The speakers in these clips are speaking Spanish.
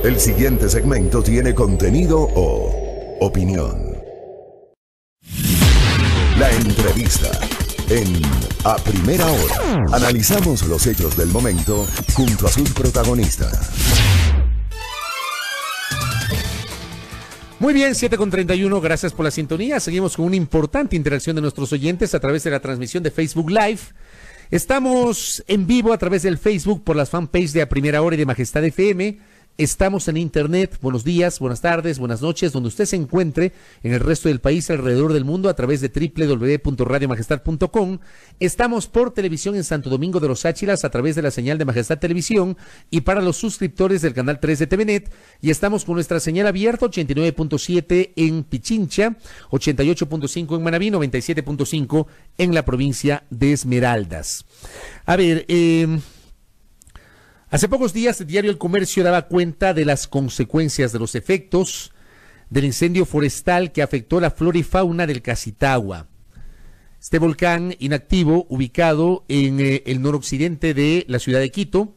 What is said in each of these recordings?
El siguiente segmento tiene contenido o opinión. La entrevista en A Primera Hora. Analizamos los hechos del momento junto a sus protagonistas. Muy bien, 7:31, gracias por la sintonía. Seguimos con una importante interacción de nuestros oyentes a través de la transmisión de Facebook Live. Estamos en vivo a través del Facebook por las fanpages de A Primera Hora y de Majestad FM. Estamos en internet, buenos días, buenas tardes, buenas noches, donde usted se encuentre en el resto del país, alrededor del mundo, a través de www.radiomajestad.com. Estamos por televisión en Santo Domingo de los Áchilas, a través de la señal de Majestad Televisión, y para los suscriptores del canal 3 de TVNet, y estamos con nuestra señal abierta, 89.7 en Pichincha, 88.5 en Manabí, 97.5 en la provincia de Esmeraldas. A ver, hace pocos días el diario El Comercio daba cuenta de las consecuencias de los efectos del incendio forestal que afectó la flora y fauna del Cacitagua. Este volcán inactivo, ubicado en el noroccidente de la ciudad de Quito.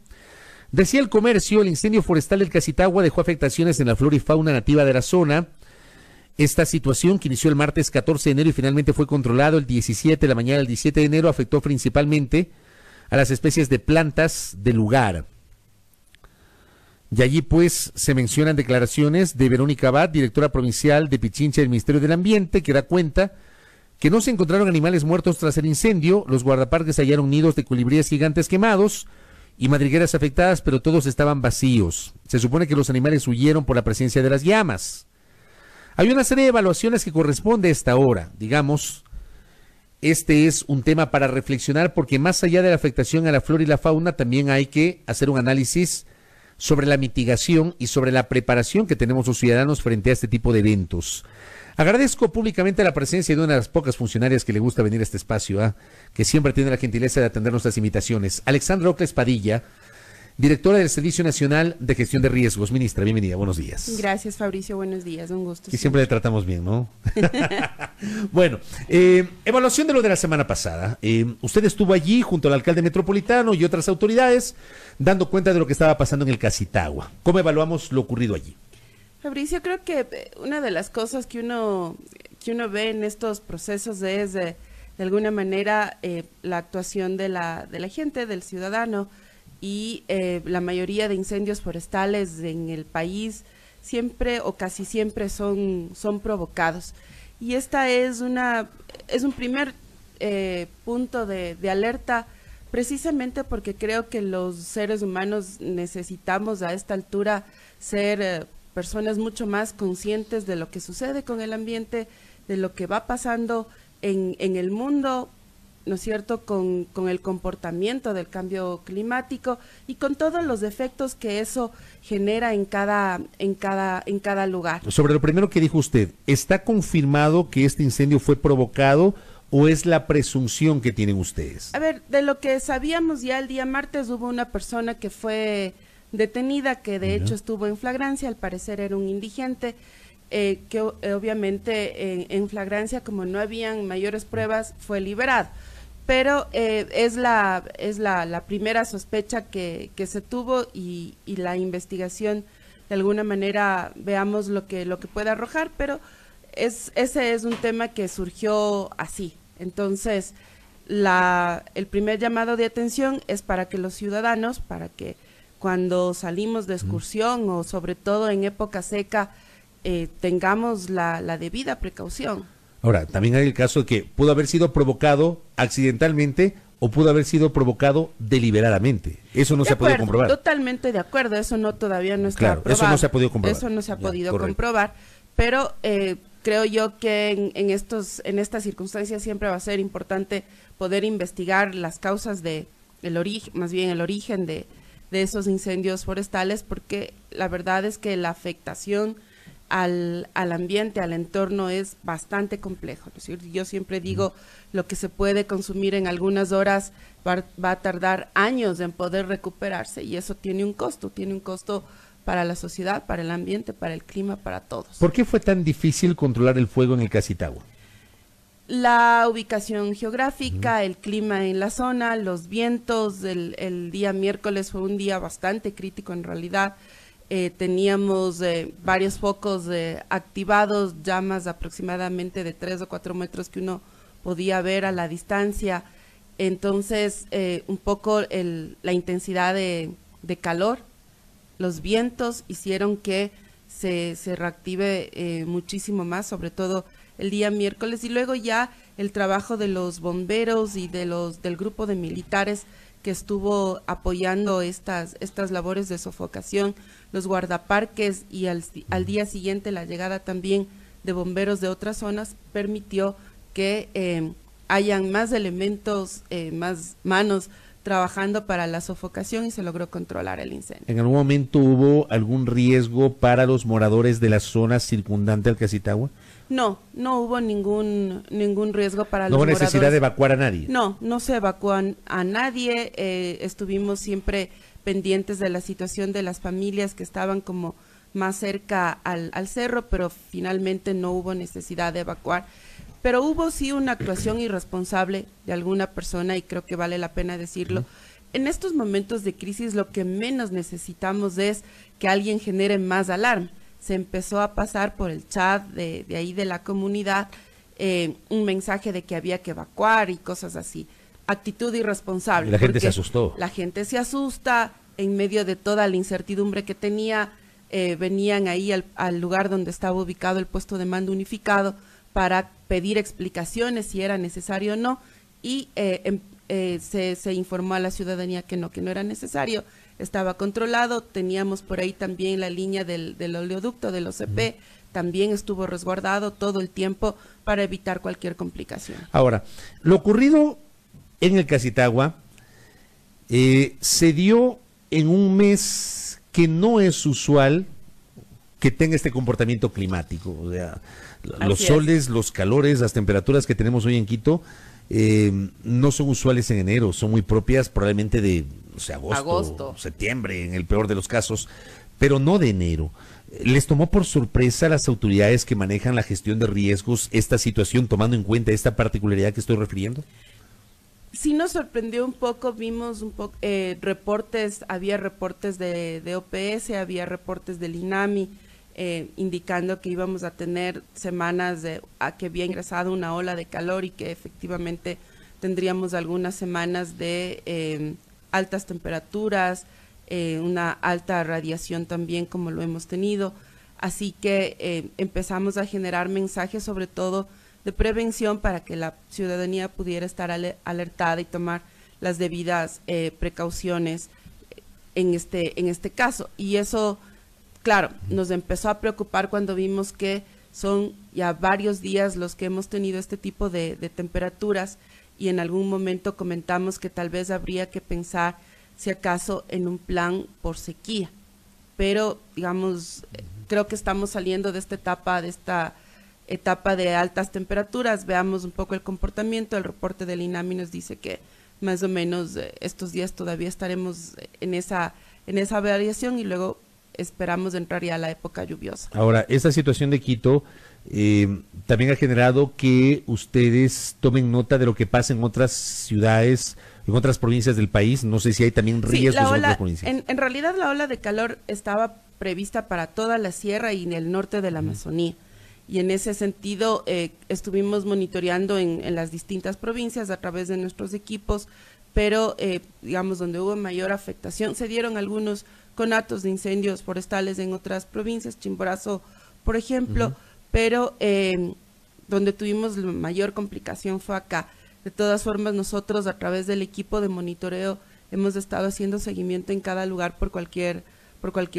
Decía El Comercio, el incendio forestal del Cacitagua dejó afectaciones en la flora y fauna nativa de la zona. Esta situación, que inició el martes 14 de enero y finalmente fue controlado el 17 de la mañana del 17 de enero, afectó principalmente a las especies de plantas del lugar. Y allí pues se mencionan declaraciones de Verónica Abad, directora provincial de Pichincha del Ministerio del Ambiente, que da cuenta que no se encontraron animales muertos tras el incendio. Los guardaparques hallaron nidos de colibríes gigantes quemados y madrigueras afectadas, pero todos estaban vacíos. Se supone que los animales huyeron por la presencia de las llamas. Hay una serie de evaluaciones que corresponde a esta hora. Digamos, este es un tema para reflexionar, porque más allá de la afectación a la flora y la fauna, también hay que hacer un análisis sobre la mitigación y sobre la preparación que tenemos los ciudadanos frente a este tipo de eventos. Agradezco públicamente la presencia de una de las pocas funcionarias que le gusta venir a este espacio, que siempre tiene la gentileza de atender nuestras invitaciones. Alexandra Ocles Padilla, directora del Servicio Nacional de Gestión de Riesgos. Ministra, bienvenida, buenos días. Gracias, Fabricio, buenos días, un gusto. Y siempre le tratamos bien, ¿no? Bueno, evaluación de lo de la semana pasada. Usted estuvo allí junto al alcalde metropolitano y otras autoridades dando cuenta de lo que estaba pasando en el Cacitagua. ¿Cómo evaluamos lo ocurrido allí? Fabricio, creo que una de las cosas que uno ve en estos procesos es de alguna manera la actuación de la gente, del ciudadano, y la mayoría de incendios forestales en el país siempre o casi siempre son provocados. Y esta es un primer punto de alerta, precisamente porque creo que los seres humanos necesitamos a esta altura ser personas mucho más conscientes de lo que sucede con el ambiente, de lo que va pasando en el mundo, ¿no es cierto?, con el comportamiento del cambio climático y con todos los efectos que eso genera en cada lugar. Sobre lo primero que dijo usted, ¿está confirmado que este incendio fue provocado o es la presunción que tienen ustedes? A ver, de lo que sabíamos ya el día martes, hubo una persona que fue detenida, que de hecho estuvo en flagrancia, al parecer era un indigente, que obviamente en flagrancia, como no habían mayores pruebas, fue liberado. Pero es la primera sospecha que se tuvo, y la investigación de alguna manera veamos lo que puede arrojar, pero ese es un tema que surgió así. Entonces, el primer llamado de atención es para que los ciudadanos, para que cuando salimos de excursión o sobre todo en época seca, tengamos la debida precaución. Ahora, también hay el caso de que pudo haber sido provocado accidentalmente o pudo haber sido provocado deliberadamente. Eso no se ha podido comprobar. Totalmente de acuerdo, eso todavía no está claro, aprobado. Eso no se ha podido comprobar. Eso no se ha podido comprobar, pero creo yo que en estas circunstancias siempre va a ser importante poder investigar las causas el origen de esos incendios forestales, porque la verdad es que la afectación al ambiente, al entorno, es bastante complejo. Es decir, yo siempre digo, lo que se puede consumir en algunas horas va a tardar años en poder recuperarse, y eso tiene un costo para la sociedad, para el ambiente, para el clima, para todos. ¿Por qué fue tan difícil controlar el fuego en el Cacitagua? La ubicación geográfica, el clima en la zona, los vientos. El día miércoles fue un día bastante crítico en realidad. teníamos varios focos activados, llamas aproximadamente de 3 o 4 metros que uno podía ver a la distancia. Entonces, un poco la intensidad de calor, los vientos hicieron que se reactive muchísimo más, sobre todo el día miércoles, y luego ya el trabajo de los bomberos y del grupo de militares que estuvo apoyando estas labores de sofocación, los guardaparques, y al día siguiente la llegada también de bomberos de otras zonas permitió que hayan más elementos, más manos trabajando para la sofocación, y se logró controlar el incendio. ¿En algún momento hubo algún riesgo para los moradores de la zona circundante al Cacitagua? No hubo ningún riesgo para los moradores. ¿No hubo necesidad moradores. de evacuar a nadie? No se evacuan a nadie. Estuvimos siempre pendientes de la situación de las familias que estaban como más cerca al cerro, pero finalmente no hubo necesidad de evacuar. Pero hubo sí una actuación irresponsable de alguna persona, y creo que vale la pena decirlo. En estos momentos de crisis lo que menos necesitamos es que alguien genere más alarma. Se empezó a pasar por el chat de ahí de la comunidad un mensaje de que había que evacuar y cosas así. Actitud irresponsable. Y la gente se asustó. La gente se asusta en medio de toda la incertidumbre que tenía. Venían ahí al lugar donde estaba ubicado el puesto de mando unificado para pedir explicaciones si era necesario o no, y se informó a la ciudadanía que no era necesario, estaba controlado. Teníamos por ahí también la línea del oleoducto del OCP, también estuvo resguardado todo el tiempo para evitar cualquier complicación. Ahora, lo ocurrido en el Cacitagua se dio en un mes que no es usual que tenga este comportamiento climático. O sea, los soles, los calores, las temperaturas que tenemos hoy en Quito no son usuales en enero, son muy propias probablemente de agosto, septiembre, en el peor de los casos, pero no de enero. ¿Les tomó por sorpresa a las autoridades que manejan la gestión de riesgos esta situación, tomando en cuenta esta particularidad que estoy refiriendo? Sí nos sorprendió un poco, vimos un poco reportes, había reportes de OPS, había reportes del INAMI, indicando que íbamos a tener semanas a que había ingresado una ola de calor y que efectivamente tendríamos algunas semanas de altas temperaturas, una alta radiación también, como lo hemos tenido. Así que empezamos a generar mensajes, sobre todo de prevención, para que la ciudadanía pudiera estar alertada y tomar las debidas precauciones en este caso. Y eso, claro, nos empezó a preocupar cuando vimos que son ya varios días los que hemos tenido este tipo de temperaturas, y en algún momento comentamos que tal vez habría que pensar, si acaso, en un plan por sequía. Pero, digamos, creo que estamos saliendo de esta etapa de altas temperaturas. Veamos un poco el comportamiento. El reporte del INAMI nos dice que más o menos estos días todavía estaremos en esa variación, y luego esperamos entrar ya a la época lluviosa. Ahora, esta situación de Quito también ha generado que ustedes tomen nota de lo que pasa en otras ciudades, en otras provincias del país. No sé si hay también riesgos en otras provincias. En realidad la ola de calor estaba prevista para toda la sierra y en el norte de la Amazonía. Y en ese sentido estuvimos monitoreando en las distintas provincias a través de nuestros equipos, pero digamos donde hubo mayor afectación, se dieron algunos conatos de incendios forestales en otras provincias, Chimborazo, por ejemplo, pero donde tuvimos la mayor complicación fue acá. De todas formas, nosotros a través del equipo de monitoreo hemos estado haciendo seguimiento en cada lugar por cualquier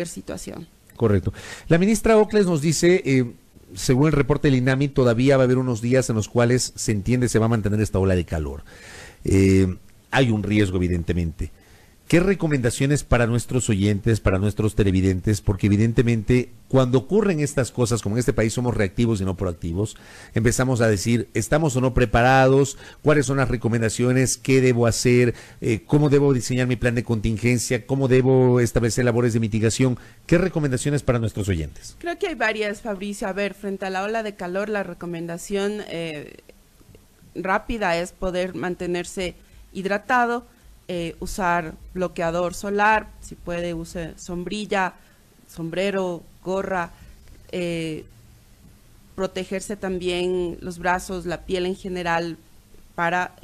situación. Correcto. La ministra Ocles nos dice, según el reporte del INAMI, todavía va a haber unos días en los cuales se entiende se va a mantener esta ola de calor. Hay un riesgo, evidentemente. ¿Qué recomendaciones para nuestros oyentes, para nuestros televidentes? Porque evidentemente cuando ocurren estas cosas, como en este país somos reactivos y no proactivos, empezamos a decir, ¿estamos o no preparados? ¿Cuáles son las recomendaciones? ¿Qué debo hacer? ¿Cómo debo diseñar mi plan de contingencia? ¿Cómo debo establecer labores de mitigación? ¿Qué recomendaciones para nuestros oyentes? Creo que hay varias, Fabricio. A ver, frente a la ola de calor, la recomendación rápida es poder mantenerse hidratado, usar bloqueador solar, si puede use sombrilla, sombrero, gorra, protegerse también los brazos, la piel en general para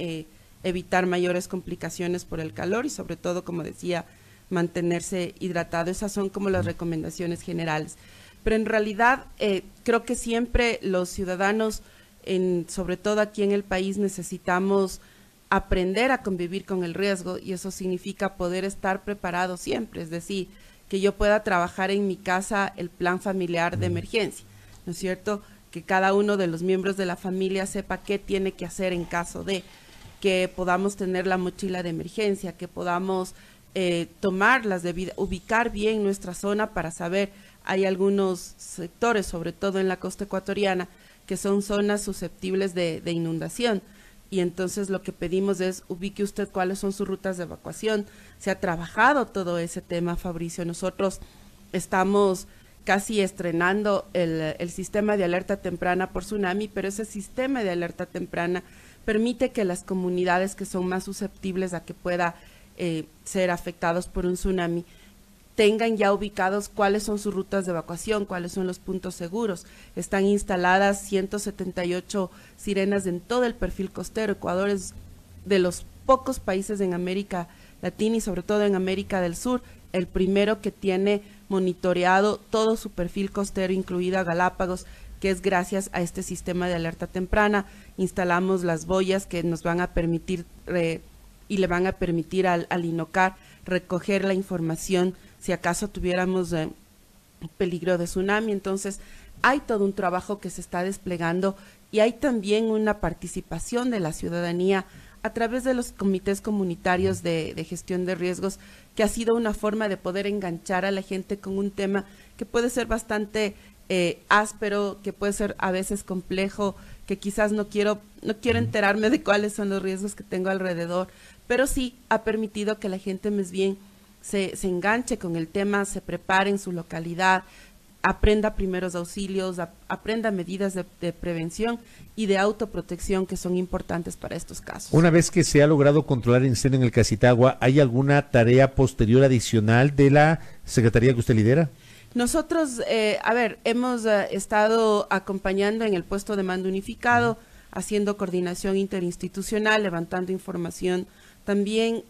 evitar mayores complicaciones por el calor y sobre todo, como decía, mantenerse hidratado. Esas son como las recomendaciones generales. Pero en realidad creo que siempre los ciudadanos, sobre todo aquí en el país, necesitamos aprender a convivir con el riesgo y eso significa poder estar preparado siempre, es decir, que yo pueda trabajar en mi casa el plan familiar de emergencia, ¿no es cierto? Que cada uno de los miembros de la familia sepa qué tiene que hacer en caso de, que podamos tener la mochila de emergencia, que podamos tomar las debidas, ubicar bien nuestra zona para saber, hay algunos sectores, sobre todo en la costa ecuatoriana, que son zonas susceptibles de inundación. Y entonces lo que pedimos es ubique usted cuáles son sus rutas de evacuación. Se ha trabajado todo ese tema, Fabricio. Nosotros estamos casi estrenando el sistema de alerta temprana por tsunami, pero ese sistema de alerta temprana permite que las comunidades que son más susceptibles a que pueda ser afectados por un tsunami tengan ya ubicados cuáles son sus rutas de evacuación, cuáles son los puntos seguros. Están instaladas 178 sirenas en todo el perfil costero. Ecuador es de los pocos países en América Latina y sobre todo en América del Sur, el primero que tiene monitoreado todo su perfil costero, incluida Galápagos, que es gracias a este sistema de alerta temprana. Instalamos las boyas que nos van a permitir y le van a permitir al INOCAR recoger la información si acaso tuviéramos peligro de tsunami. Entonces hay todo un trabajo que se está desplegando y hay también una participación de la ciudadanía a través de los comités comunitarios de gestión de riesgos, que ha sido una forma de poder enganchar a la gente con un tema que puede ser bastante áspero, que puede ser a veces complejo, que quizás no quiero enterarme de cuáles son los riesgos que tengo alrededor, pero sí ha permitido que la gente más bien se enganche con el tema, se prepare en su localidad, aprenda primeros auxilios, aprenda medidas de prevención y de autoprotección que son importantes para estos casos. Una vez que se ha logrado controlar el incendio en el Cacitagua, ¿hay alguna tarea posterior adicional de la Secretaría que usted lidera? Nosotros, hemos estado acompañando en el puesto de mando unificado, haciendo coordinación interinstitucional, levantando información también,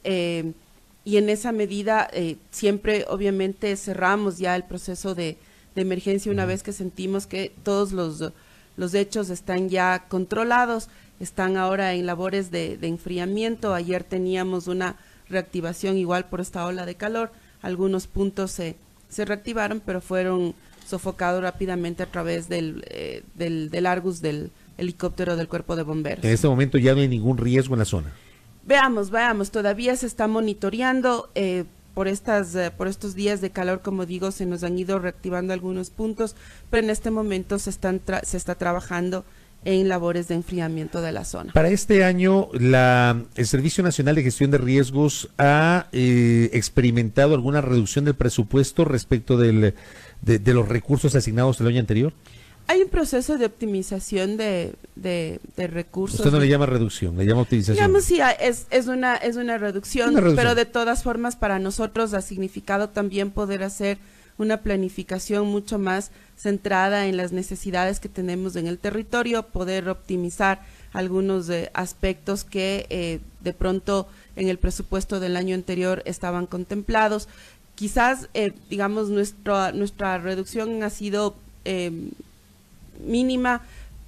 y en esa medida siempre obviamente cerramos ya el proceso de emergencia una vez que sentimos que todos los hechos están ya controlados, están ahora en labores de enfriamiento. Ayer teníamos una reactivación igual por esta ola de calor, algunos puntos se reactivaron, pero fueron sofocados rápidamente a través del Argus, del helicóptero del Cuerpo de Bomberos. En este momento ya no hay ningún riesgo en la zona. Veamos, todavía se está monitoreando, por estos días de calor, como digo, se nos han ido reactivando algunos puntos, pero en este momento se está trabajando en labores de enfriamiento de la zona. Para este año, el Servicio Nacional de Gestión de Riesgos ha experimentado alguna reducción del presupuesto respecto de los recursos asignados el año anterior. Hay un proceso de optimización de recursos. Usted no le llama reducción, le llama optimización. Digamos, sí, es una reducción, pero de todas formas para nosotros ha significado también poder hacer una planificación mucho más centrada en las necesidades que tenemos en el territorio, poder optimizar algunos aspectos que de pronto en el presupuesto del año anterior estaban contemplados. Quizás, digamos, nuestra reducción ha sido mínima,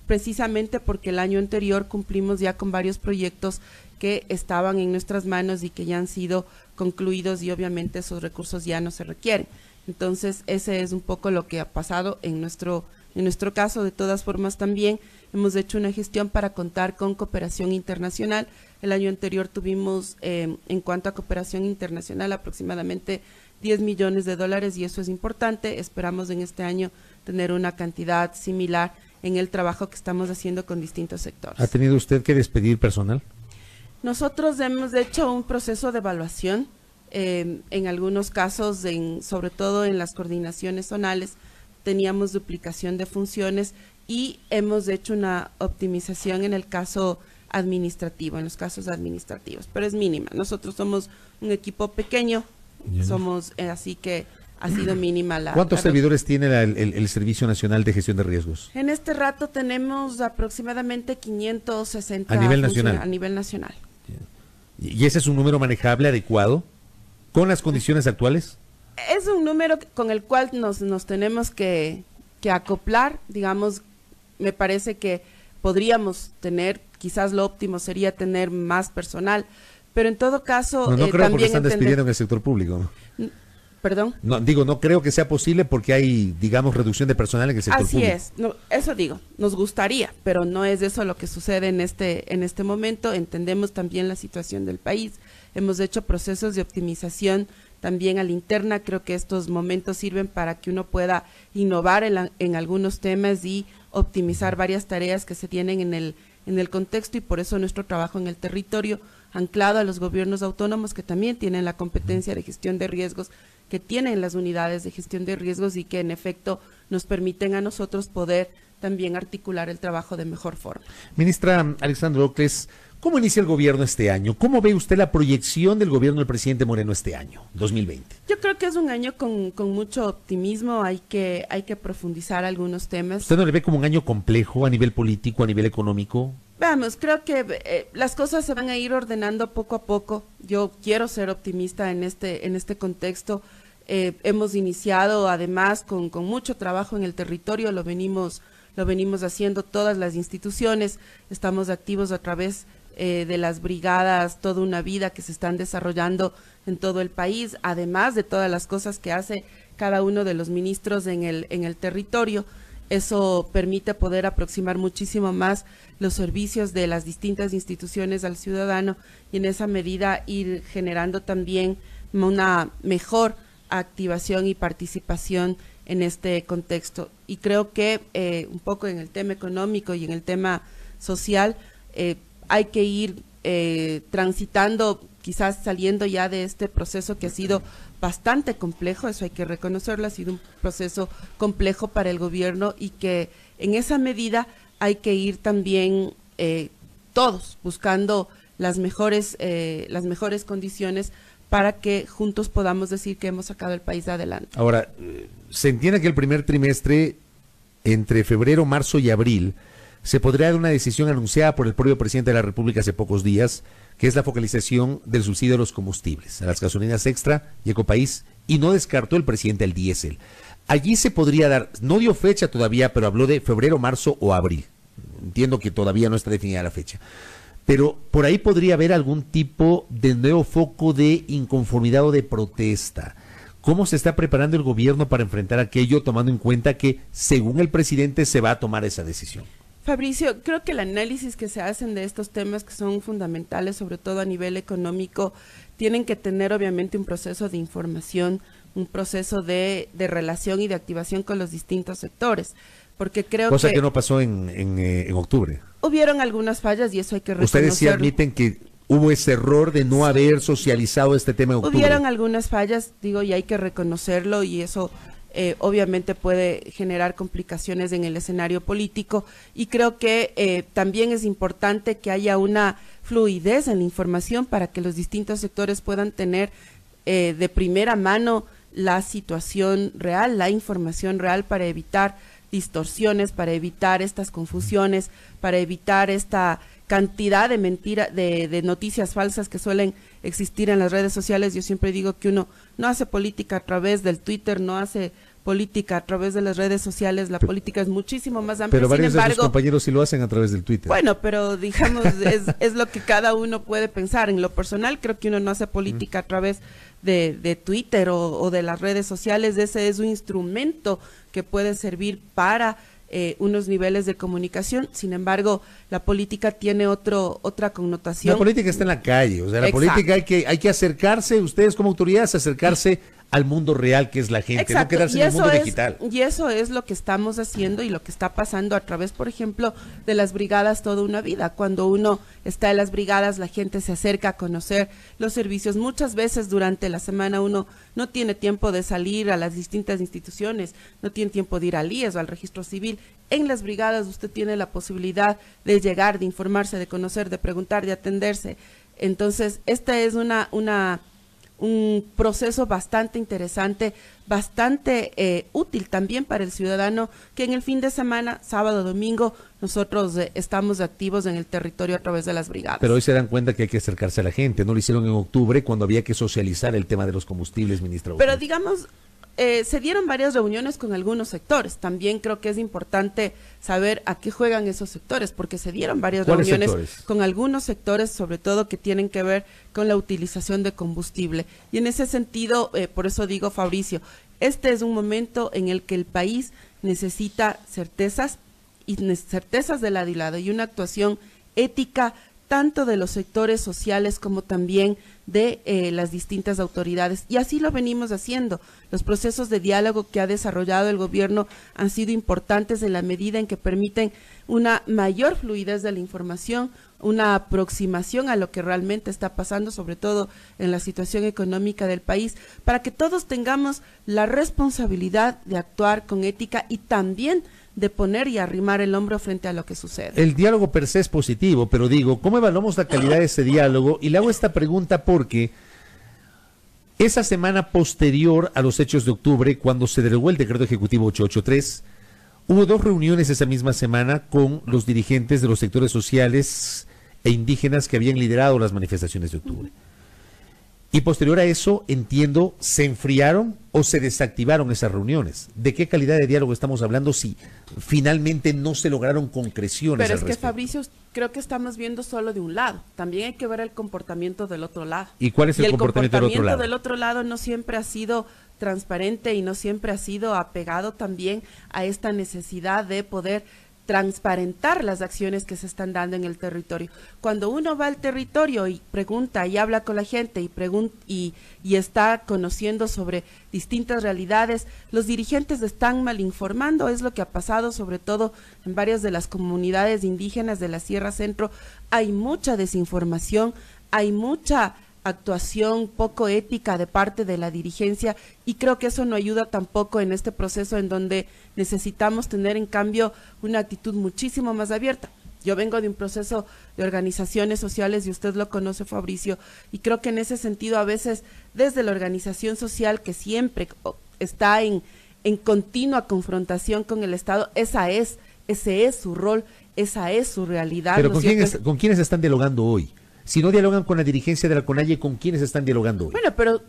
precisamente porque el año anterior cumplimos ya con varios proyectos que estaban en nuestras manos y que ya han sido concluidos y obviamente esos recursos ya no se requieren. Entonces ese es un poco lo que ha pasado en nuestro caso. De todas formas también hemos hecho una gestión para contar con cooperación internacional. El año anterior tuvimos en cuanto a cooperación internacional aproximadamente $10 millones y eso es importante. Esperamos en este año tener una cantidad similar en el trabajo que estamos haciendo con distintos sectores. ¿Ha tenido usted que despedir personal? Nosotros hemos hecho un proceso de evaluación, en algunos casos, sobre todo en las coordinaciones zonales, teníamos duplicación de funciones y hemos hecho una optimización en el caso administrativo, en los casos administrativos, pero es mínima. Nosotros somos un equipo pequeño, somos así que ha sido mínima la... ¿Cuántos servidores tiene el Servicio Nacional de Gestión de Riesgos? En este rato tenemos aproximadamente 560 a nivel nacional. A nivel nacional. ¿Y ese es un número manejable, adecuado, con las condiciones actuales? Es un número con el cual nos tenemos que acoplar, digamos. Me parece que podríamos tener, quizás lo óptimo sería tener más personal, pero en todo caso... No creo, porque están despidiendo en el sector público. ¿Perdón? No creo que sea posible porque hay, digamos, reducción de personal en el sector público. Así es, eso digo, nos gustaría, pero no es eso lo que sucede en este momento. Entendemos también la situación del país, hemos hecho procesos de optimización también a la interna. Creo que estos momentos sirven para que uno pueda innovar en algunos temas y optimizar varias tareas que se tienen en el contexto, y por eso nuestro trabajo en el territorio, anclado a los gobiernos autónomos que también tienen la competencia de gestión de riesgos, que tienen las unidades de gestión de riesgos y que en efecto nos permiten a nosotros poder también articular el trabajo de mejor forma. Ministra Alexandra Ocles, ¿cómo inicia el gobierno este año? ¿Cómo ve usted la proyección del gobierno del presidente Moreno este año, 2020? Yo creo que es un año con mucho optimismo. Hay que profundizar algunos temas. ¿Usted no le ve como un año complejo a nivel político, a nivel económico? Vamos, creo que las cosas se van a ir ordenando poco a poco. Yo quiero ser optimista en este contexto. Hemos iniciado además con mucho trabajo en el territorio, lo venimos haciendo todas las instituciones. Estamos activos a través de las brigadas Toda una Vida que se están desarrollando en todo el país, además de todas las cosas que hace cada uno de los ministros en el territorio. Eso permite poder aproximar muchísimo más los servicios de las distintas instituciones al ciudadano, y en esa medida ir generando también una mejor activación y participación en este contexto. Y creo que un poco en el tema económico y en el tema social hay que ir transitando, quizás saliendo ya de este proceso que ha sido bastante complejo. Eso hay que reconocerlo, ha sido un proceso complejo para el gobierno, y que en esa medida hay que ir también todos buscando las mejores condiciones para que juntos podamos decir que hemos sacado el país adelante. Ahora, se entiende que el primer trimestre, entre febrero, marzo y abril, se podría dar una decisión anunciada por el propio presidente de la República hace pocos días, que es la focalización del subsidio a los combustibles, a las gasolinas extra y Ecopaís, y no descartó el presidente el diésel. Allí se podría dar, no dio fecha todavía, pero habló de febrero, marzo o abril. Entiendo que todavía no está definida la fecha. Pero por ahí podría haber algún tipo de nuevo foco de inconformidad o de protesta. ¿Cómo se está preparando el gobierno para enfrentar aquello, tomando en cuenta que, según el presidente, se va a tomar esa decisión? Fabricio, creo que el análisis que se hacen de estos temas, que son fundamentales, sobre todo a nivel económico, tienen que tener obviamente un proceso de información, un proceso de relación y de activación con los distintos sectores, porque creo Cosa que no pasó en octubre. Hubieron algunas fallas y eso hay que reconocerlo. Ustedes sí admiten que hubo ese error de no haber socializado este tema en octubre. Hubieron algunas fallas, digo, y hay que reconocerlo, y eso obviamente puede generar complicaciones en el escenario político, y creo que también es importante que haya una fluidez en la información para que los distintos sectores puedan tener de primera mano la situación real, la información real, para evitar distorsiones, para evitar estas confusiones, para evitar esta cantidad de mentiras, de noticias falsas que suelen existir en las redes sociales. Yo siempre digo que uno no hace política a través del Twitter, no hace política a través de las redes sociales, la política es muchísimo más amplia. Pero varios de sus compañeros sí lo hacen a través del Twitter. Bueno, pero digamos, es lo que cada uno puede pensar. En lo personal, creo que uno no hace política a través de Twitter o de las redes sociales. Ese es un instrumento que puede servir para unos niveles de comunicación. Sin embargo, la política tiene otra connotación. La política está en la calle, o sea, la política hay que acercarse, ustedes como autoridades, acercarse al mundo real que es la gente. Exacto. No quedarse en el mundo digital. Y eso es lo que estamos haciendo y lo que está pasando a través, por ejemplo, de las brigadas Toda una Vida. Cuando uno está en las brigadas, la gente se acerca a conocer los servicios. Muchas veces durante la semana uno no tiene tiempo de salir a las distintas instituciones, no tiene tiempo de ir al IES o al registro civil. En las brigadas usted tiene la posibilidad de llegar, de informarse, de conocer, de preguntar, de atenderse. Entonces, esta es una un proceso bastante interesante, bastante útil también para el ciudadano, que en el fin de semana, sábado, domingo, nosotros estamos activos en el territorio a través de las brigadas. Pero hoy se dan cuenta que hay que acercarse a la gente, no lo hicieron en octubre cuando había que socializar el tema de los combustibles, ministra. Pero digamos, se dieron varias reuniones con algunos sectores. También creo que es importante saber a qué juegan esos sectores, porque se dieron varias reuniones con algunos sectores, sobre todo que tienen que ver con la utilización de combustible. Y en ese sentido, por eso digo, Fabricio, este es un momento en el que el país necesita certezas y certezas de lado y lado, y una actuación ética tanto de los sectores sociales como también de las distintas autoridades. Y así lo venimos haciendo. Los procesos de diálogo que ha desarrollado el gobierno han sido importantes en la medida en que permiten una mayor fluidez de la información, una aproximación a lo que realmente está pasando, sobre todo en la situación económica del país, para que todos tengamos la responsabilidad de actuar con ética y también de poner y arrimar el hombro frente a lo que sucede. El diálogo per se es positivo, pero digo, ¿cómo evaluamos la calidad de ese diálogo? Y le hago esta pregunta porque esa semana posterior a los hechos de octubre, cuando se derogó el decreto ejecutivo 883, hubo 2 reuniones esa misma semana con los dirigentes de los sectores sociales e indígenas que habían liderado las manifestaciones de octubre. Y posterior a eso, entiendo, ¿se enfriaron o se desactivaron esas reuniones? ¿De qué calidad de diálogo estamos hablando si finalmente no se lograron concreciones? Pero es que, Fabricio, creo que estamos viendo solo de un lado. También hay que ver el comportamiento del otro lado. ¿Y cuál es el comportamiento del otro lado? Del otro lado no siempre ha sido transparente y no siempre ha sido apegado también a esta necesidad de poder transparentar las acciones que se están dando en el territorio. Cuando uno va al territorio y pregunta y habla con la gente y está conociendo sobre distintas realidades, los dirigentes están mal informando. Es lo que ha pasado sobre todo en varias de las comunidades indígenas de la Sierra Centro. Hay mucha desinformación, hay mucha actuación poco ética de parte de la dirigencia, y creo que eso no ayuda tampoco en este proceso en donde necesitamos tener en cambio una actitud muchísimo más abierta. Yo vengo de un proceso de organizaciones sociales y usted lo conoce, Fabricio, y creo que en ese sentido a veces desde la organización social, que siempre está en continua confrontación con el Estado, ese es su rol, esa es su realidad. Pero ¿no ¿con quiénes están dialogando hoy? Si no dialogan con la dirigencia de la CONAIE, ¿con quiénes están dialogando hoy? Bueno, pero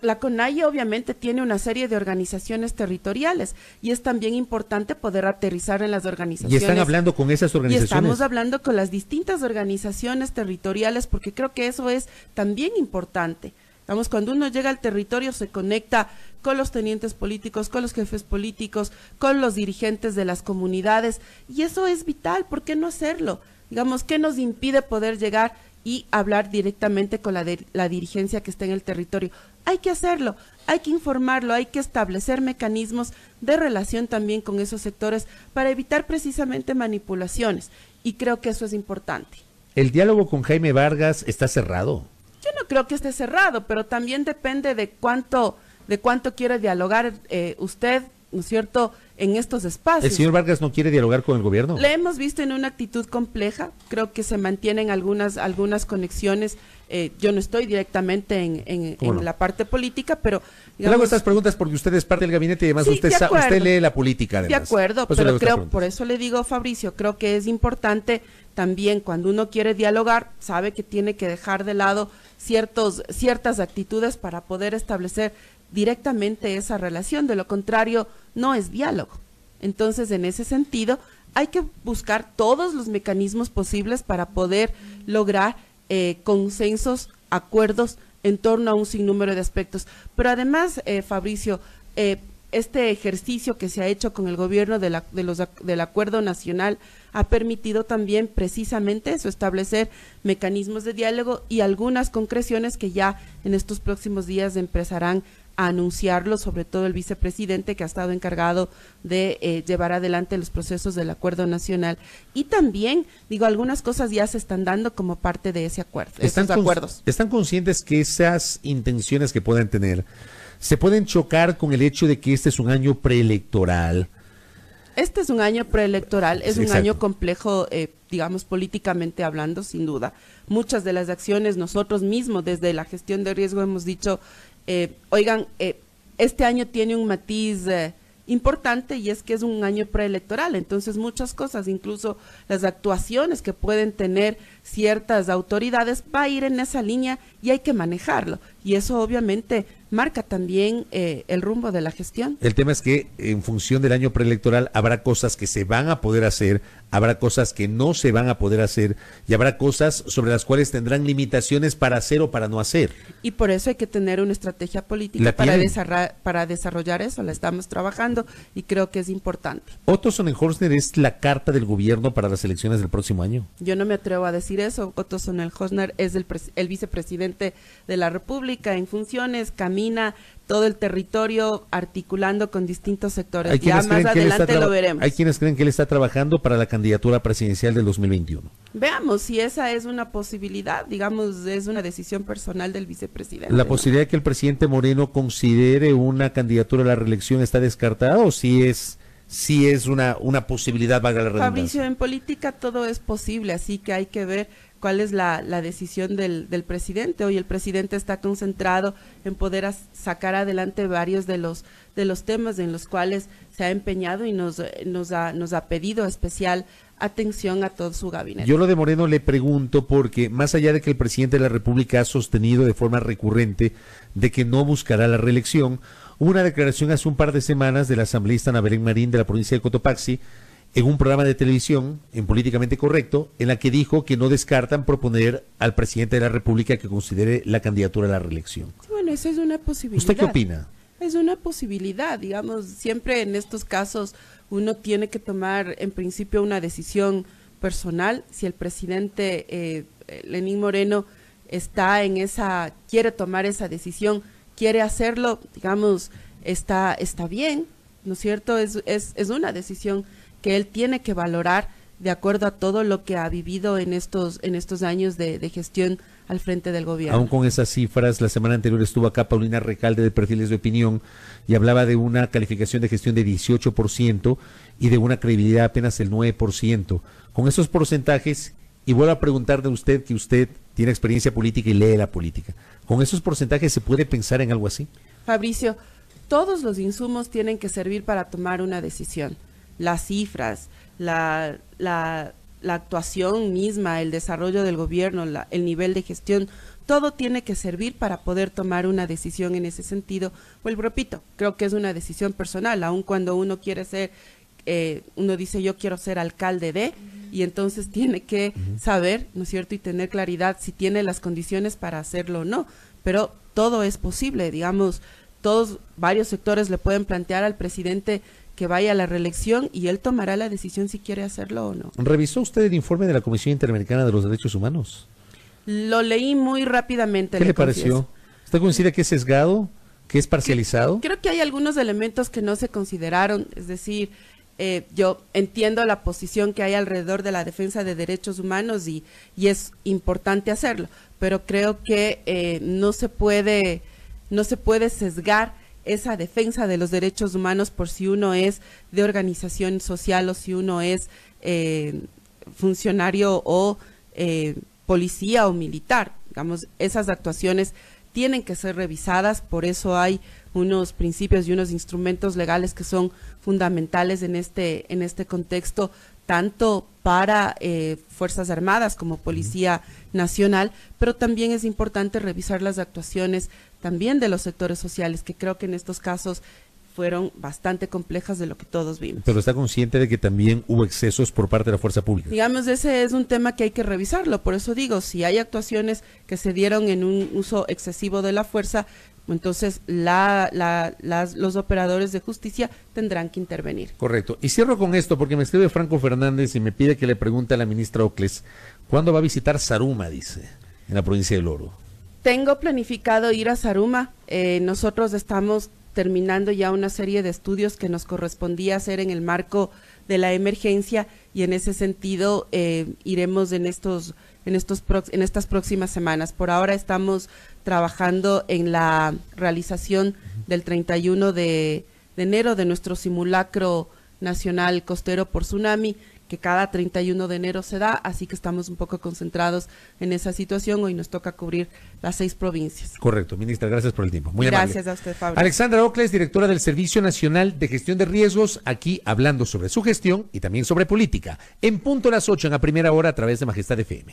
la CONAIE obviamente tiene una serie de organizaciones territoriales y es también importante poder aterrizar en las organizaciones. ¿Y están hablando con esas organizaciones? Y estamos hablando con las distintas organizaciones territoriales, porque creo que eso es también importante. Vamos, cuando uno llega al territorio se conecta con los tenientes políticos, con los jefes políticos, con los dirigentes de las comunidades, y eso es vital. ¿Por qué no hacerlo? Digamos, ¿qué nos impide poder llegar y hablar directamente con la dirigencia que está en el territorio? Hay que hacerlo, hay que informarlo, hay que establecer mecanismos de relación también con esos sectores para evitar precisamente manipulaciones, y creo que eso es importante. ¿El diálogo con Jaime Vargas está cerrado? Yo no creo que esté cerrado, pero también depende de cuánto quiere dialogar usted, ¿no es cierto?, en estos espacios. ¿El señor Vargas no quiere dialogar con el gobierno? Le hemos visto en una actitud compleja. Creo que se mantienen algunas conexiones. Yo no estoy directamente en la parte política, pero digamos, le hago estas preguntas porque usted es parte del gabinete y además sí, usted lee la política, además. De acuerdo, pero por eso le digo, Fabricio, creo que es importante también cuando uno quiere dialogar, sabe que tiene que dejar de lado ciertas actitudes para poder establecer directamente esa relación. De lo contrario, no es diálogo. Entonces, en ese sentido, hay que buscar todos los mecanismos posibles para poder lograr consensos, acuerdos en torno a un sinnúmero de aspectos. Pero además, Fabricio, este ejercicio que se ha hecho con el gobierno del Acuerdo Nacional ha permitido también precisamente eso, establecer mecanismos de diálogo y algunas concreciones que ya en estos próximos días empezarán a anunciarlo, sobre todo el vicepresidente, que ha estado encargado de llevar adelante los procesos del Acuerdo Nacional. Y también, digo, algunas cosas ya se están dando como parte de ese acuerdo, esos acuerdos. ¿Están conscientes que esas intenciones que puedan tener se pueden chocar con el hecho de que este es un año preelectoral? Este es un año preelectoral, es Sí, un exacto. año complejo, digamos, políticamente hablando, sin duda. Muchas de las acciones nosotros mismos desde la gestión de riesgo hemos dicho, oigan, este año tiene un matiz importante y es que es un año preelectoral, entonces muchas cosas, incluso las actuaciones que pueden tener ciertas autoridades, va a ir en esa línea y hay que manejarlo. Y eso obviamente marca también el rumbo de la gestión. El tema es que en función del año preelectoral habrá cosas que se van a poder hacer, habrá cosas que no se van a poder hacer y habrá cosas sobre las cuales tendrán limitaciones para hacer o para no hacer. Y por eso hay que tener una estrategia política ¿La tienen? para desarrollar eso, la estamos trabajando y creo que es importante. Otto Sonnenhorstner es la carta del gobierno para las elecciones del próximo año. Yo no me atrevo a decir eso. Otto Sonnenhorstner es el vicepresidente de la República en funciones, camina todo el territorio articulando con distintos sectores. Ya más adelante lo veremos. Hay quienes creen que él está trabajando para la candidatura presidencial del 2021. Veamos si esa es una posibilidad, digamos, es una decisión personal del vicepresidente. ¿La posibilidad de que el presidente Moreno considere una candidatura a la reelección está descartada o si es una posibilidad, valga la redundancia? Fabricio, en política todo es posible, así que hay que ver cuál es la decisión del presidente. Hoy el presidente está concentrado en poder sacar adelante varios de los temas en los cuales se ha empeñado y nos ha pedido especial atención a todo su gabinete. Yo lo de Moreno le pregunto porque más allá de que el presidente de la República ha sostenido de forma recurrente de que no buscará la reelección, hubo una declaración hace un par de semanas de la asambleísta Ana Belén Marín de la provincia de Cotopaxi en un programa de televisión, en Políticamente Correcto, en la que dijo que no descartan proponer al presidente de la República que considere la candidatura a la reelección. Sí, bueno, eso es una posibilidad. ¿Usted qué opina? Es una posibilidad, digamos, siempre en estos casos uno tiene que tomar en principio una decisión personal. Si el presidente Lenín Moreno quiere tomar esa decisión, quiere hacerlo, digamos, está bien, ¿no es cierto? Es una decisión que él tiene que valorar de acuerdo a todo lo que ha vivido en estos años de gestión al frente del gobierno. Aún con esas cifras, la semana anterior estuvo acá Paulina Recalde de Perfiles de Opinión y hablaba de una calificación de gestión de 18% y de una credibilidad apenas el 9%. Con esos porcentajes, y vuelvo a preguntarle a usted que usted tiene experiencia política y lee la política, ¿con esos porcentajes se puede pensar en algo así? Fabricio, todos los insumos tienen que servir para tomar una decisión. Las cifras, la actuación misma, el desarrollo del gobierno, el nivel de gestión, todo tiene que servir para poder tomar una decisión en ese sentido. Vuelvo, repito, creo que es una decisión personal, aun cuando uno quiere ser, uno dice yo quiero ser alcalde de, y entonces tiene que saber, ¿no es cierto?, y tener claridad si tiene las condiciones para hacerlo o no, pero todo es posible, digamos, varios sectores le pueden plantear al presidente que vaya a la reelección y él tomará la decisión si quiere hacerlo o no. ¿Revisó usted el informe de la Comisión Interamericana de los Derechos Humanos? Lo leí muy rápidamente. ¿Qué le pareció? ¿Usted considera que es sesgado, que es parcializado? Creo que hay algunos elementos que no se consideraron, es decir, yo entiendo la posición que hay alrededor de la defensa de derechos humanos y es importante hacerlo, pero creo que no se puede sesgar esa defensa de los derechos humanos por si uno es de organización social o si uno es funcionario o policía o militar. Digamos, esas actuaciones tienen que ser revisadas, por eso hay unos principios y unos instrumentos legales que son fundamentales en este contexto, tanto para Fuerzas Armadas como Policía Nacional, pero también es importante revisar las actuaciones también de los sectores sociales, que creo que en estos casos fueron bastante complejas de lo que todos vimos. Pero está consciente de que también hubo excesos por parte de la fuerza pública. Digamos, ese es un tema que hay que revisarlo, por eso digo, si hay actuaciones que se dieron en un uso excesivo de la fuerza, entonces los operadores de justicia tendrán que intervenir. Correcto. Y cierro con esto porque me escribe Franco Fernández y me pide que le pregunte a la ministra Ocles, ¿cuándo va a visitar Zaruma, dice, en la provincia del Oro? Tengo planificado ir a Zaruma. Nosotros estamos terminando ya una serie de estudios que nos correspondía hacer en el marco de la emergencia y en ese sentido iremos en estas próximas semanas. Por ahora estamos trabajando en la realización del 31 de enero de nuestro simulacro nacional costero por tsunami, que cada 31 de enero se da, así que estamos un poco concentrados en esa situación. Hoy nos toca cubrir las 6 provincias. Correcto, ministra, gracias por el tiempo. Muy Gracias amable. a usted, Fabio. Alexandra Ocles, directora del Servicio Nacional de Gestión de Riesgos, aquí hablando sobre su gestión y también sobre política. En punto a las 8 en la primera hora a través de Majestad FM.